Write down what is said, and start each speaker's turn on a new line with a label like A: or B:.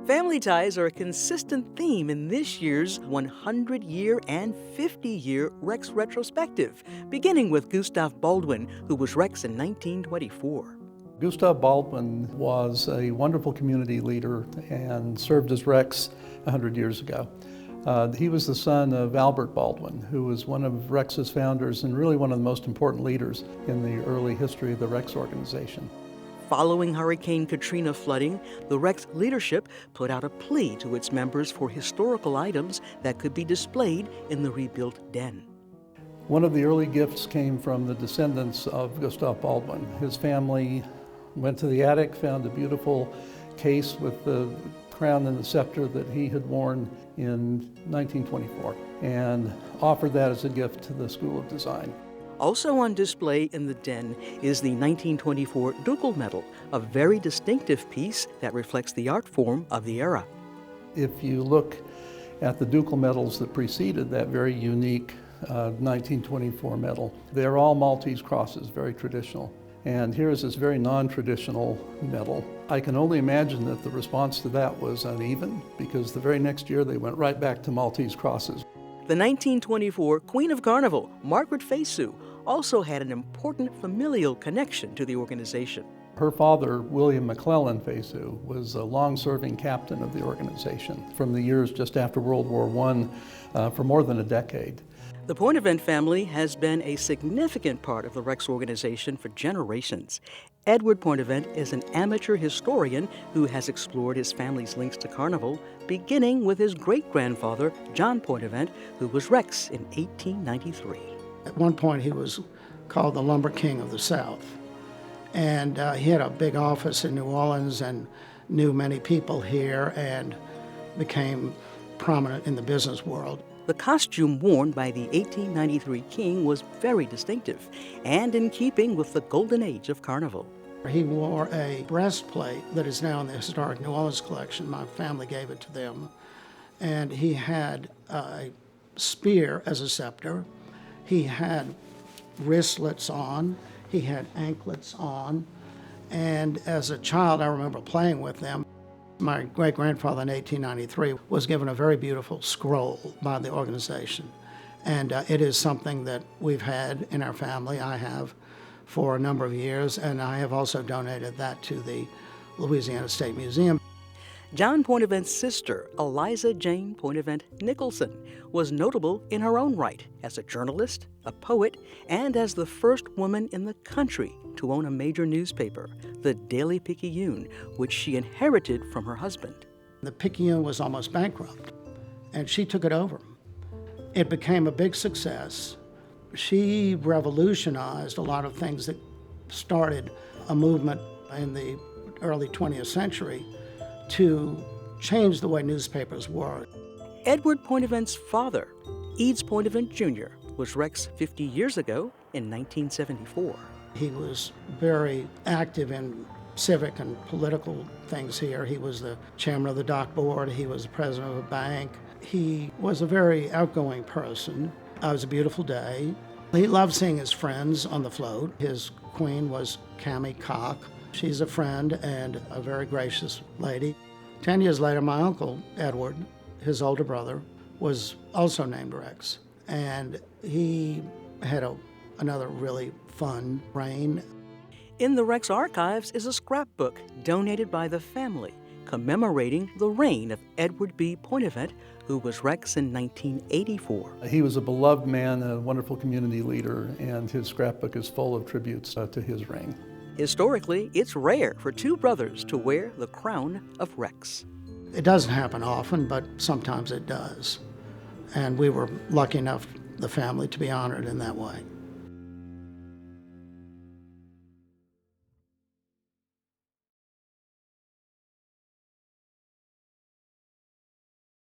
A: Family ties are a consistent theme in this year's 100-year and 50-year Rex retrospective, beginning with Gustav Baldwin, who was Rex in 1924.
B: Gustav Baldwin was a wonderful community leader and served as Rex 100 years ago. He was the son of Albert Baldwin, who was one of Rex's founders and really one of the most important leaders in the early history of the Rex organization.
A: Following Hurricane Katrina flooding, the Rex leadership put out a plea to its members for historical items that could be displayed in the rebuilt den.
B: One of the early gifts came from the descendants of Gustav Baldwin. His family went to the attic, found a beautiful case with the crown and the scepter that he had worn in 1924 and offered that as a gift to the School of Design.
A: Also on display in the den is the 1924 Ducal Medal, a very distinctive piece that reflects the art form of the era.
B: If you look at the Ducal medals that preceded that very unique 1924 medal, they're all Maltese crosses, very traditional. And here is this very non-traditional medal. I can only imagine that the response to that was uneven, because the very next year they went right back to Maltese crosses.
A: The 1924 Queen of Carnival, Margaret Faceau, also had an important familial connection to the organization.
B: Her father, William McClellan Faceau, was a long-serving captain of the organization from the years just after World War I for more than a decade.
A: The Pointevent family has been a significant part of the Rex organization for generations. Edward Pointevent is an amateur historian who has explored his family's links to Carnival, beginning with his great-grandfather, John Pointevent, who was Rex in 1893.
C: At one point, he was called the Lumber King of the South. And he had a big office in New Orleans and knew many people here and became prominent in the business world.
A: The costume worn by the 1893 king was very distinctive and in keeping with the golden age of Carnival.
C: He wore a breastplate that is now in the Historic New Orleans collection. My family gave it to them. And he had a spear as a scepter. He had wristlets on. He had anklets on. And as a child, I remember playing with them. My great-grandfather in 1893 was given a very beautiful scroll by the organization. And it is something that we've had in our family. I have for a number of years, and I have also donated that to the Louisiana State Museum.
A: John Pointevent's sister, Eliza Jane Pointevent Nicholson, was notable in her own right as a journalist, a poet, and as the first woman in the country to own a major newspaper, the Daily Picayune, which she inherited from her husband.
C: The Picayune was almost bankrupt, and she took it over. It became a big success. She revolutionized a lot of things that started a movement in the early 20th century to change the way newspapers were.
A: Edward Pointevent's father, Eads Pointevent Jr., was Rex 50 years ago in 1974.
C: He was very active in civic and political things here. He was the chairman of the dock board. He was the president of a bank. He was a very outgoing person. It was a beautiful day. He loved seeing his friends on the float. His queen was Cammie Cock. She's a friend and a very gracious lady. 10 years later, my uncle, Edward, his older brother, was also named Rex. And he had another really fun reign.
A: In the Rex archives is a scrapbook donated by the family commemorating the reign of Edward B. Pointevent, who was Rex in 1984.
B: He was a beloved man, a wonderful community leader, and his scrapbook is full of tributes to his reign.
A: Historically, it's rare for two brothers to wear the crown of Rex.
C: It doesn't happen often, but sometimes it does. And we were lucky enough, the family, to be honored in that way.